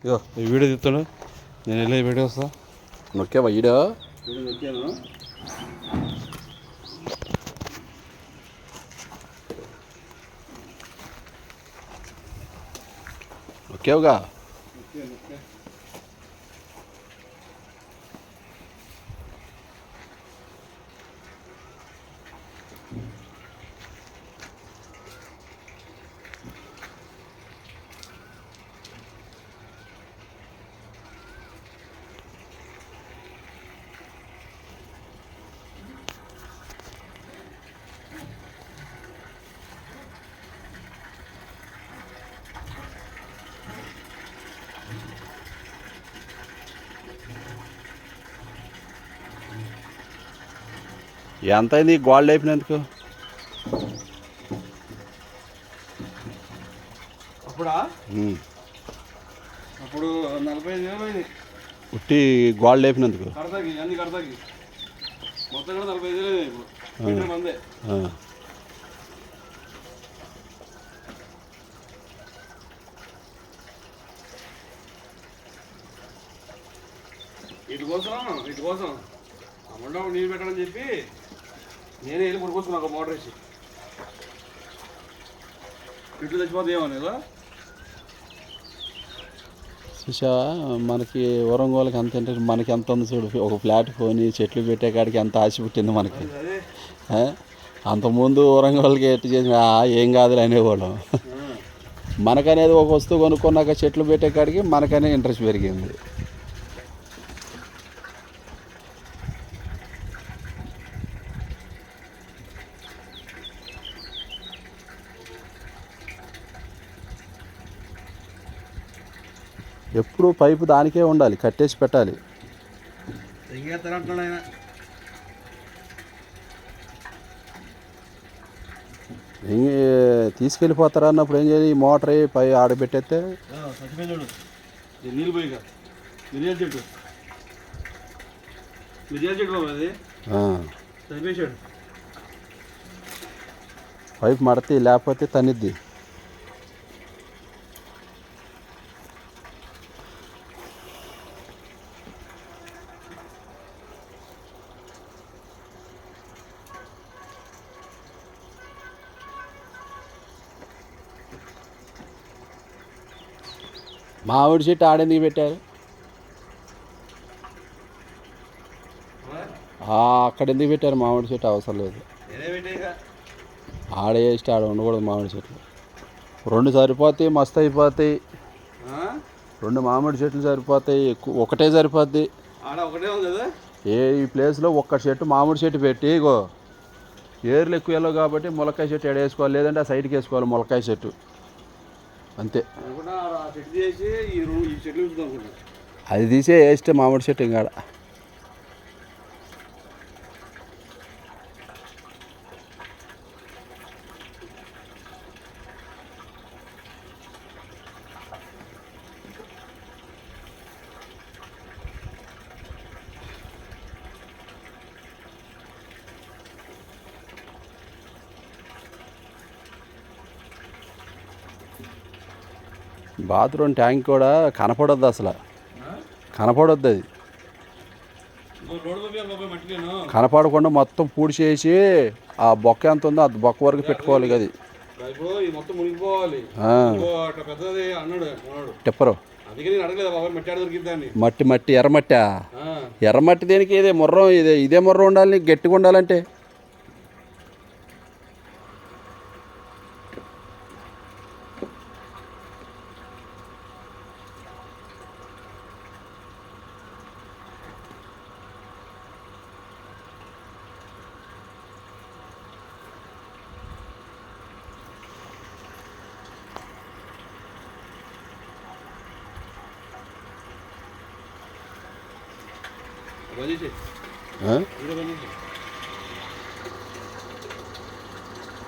ఇగో ఈ వీడియో తీస్తాడు, నేను వెళ్ళి వీడియో వస్తా. నొక్కావా వీడియో నొక్కాను. నొక్కావుగా. ఎంత అయింది గోల్డ్ అయిపోయినందుకు? అప్పుడు 45,000 అయింది ఉట్టి గోల్డ్ అయిపోయినందుకు. కడతాకి అన్ని కడతాకి మొత్తం కూడా 45,000 ఇప్పుడు మందే. ఇటు కోసం అమ్మంలో నీళ్ళు పెట్టాలని చెప్పి నేనే వెళ్ళి కొనుక్కొచ్చుకున్నా ఒక మోటార్ వేసి. ఇట్లు తెచ్చిపోతాయేమో లేదా చూసా. మనకి వరంగోళ్ళకి ఎంత అంటే మనకి ఎంత ఉంది చూడు. ఒక ఫ్లాట్ కొని చెట్లు పెట్టే కాడికి ఎంత ఆశ పుట్టింది మనకి. అంతకుముందు వరంగోళ్ళకి ఎట్టు చేసిన ఏం కాదులే అనేవాళ్ళం. మనకనేది ఒక వస్తువు కొనుక్కున్నాక చెట్లు పెట్టే కాడికి మనకనే ఇంట్రెస్ట్ పెరిగింది. ఎప్పుడు పైపు దానికే ఉండాలి, కట్టేసి పెట్టాలి. తీసుకెళ్ళిపోతారా అన్నప్పుడు ఏం చేయాలి? ఈ మోటార్ పై ఆడబెట్టేస్తే నీళ్ళు పోయి మిరియాల చెట్టు అది చనిపేశాడు. పైపు మడతి లేకపోతే తనిద్ది. మామిడి చెట్టు ఆడెందుకు పెట్టారు? అక్కడ ఎందుకు పెట్టారు మామిడి చెట్టు? అవసరం లేదు. ఆడ వేస్ట్ ఆడ ఉండకూడదు మామిడి చెట్లు. 2 సరిపోతాయి, మస్తు అయిపోతాయి. 2 మామిడి చెట్లు సరిపోతాయి. ఒకటే సరిపోద్ది. ఈ ప్లేస్లో ఒక్క చెట్టు మామిడి చెట్టు పెట్టి ఇగో ఏర్లు ఎక్కువ వెళ్ళవు కాబట్టి ములక్కాయ చెట్టు ఎడేసుకోవాలి, లేదంటే ఆ సైడ్కి వేసుకోవాలి ములక్కాయ చెట్టు. అంతే. అది తీసే వేస్తే మామిడి చెట్టు ఇంకాడ. బాత్రూమ్ ట్యాంక్ కూడా కనపడొద్దు, అసలు కనపడొద్దు. అది కనపడకుండా మొత్తం పూడ్చేసి ఆ బొక్క ఎంత ఉందో ఆ బొక్క వరకు పెట్టుకోవాలి. అది టిప్పరు మట్టి ఎర్రమట్టా. ఎర్రమట్టి దేనికి? ఇదే ముర్రం, ఇదే ముర్రం ఉండాలి, గట్టిగా ఉండాలంటే. బంద్ చేసి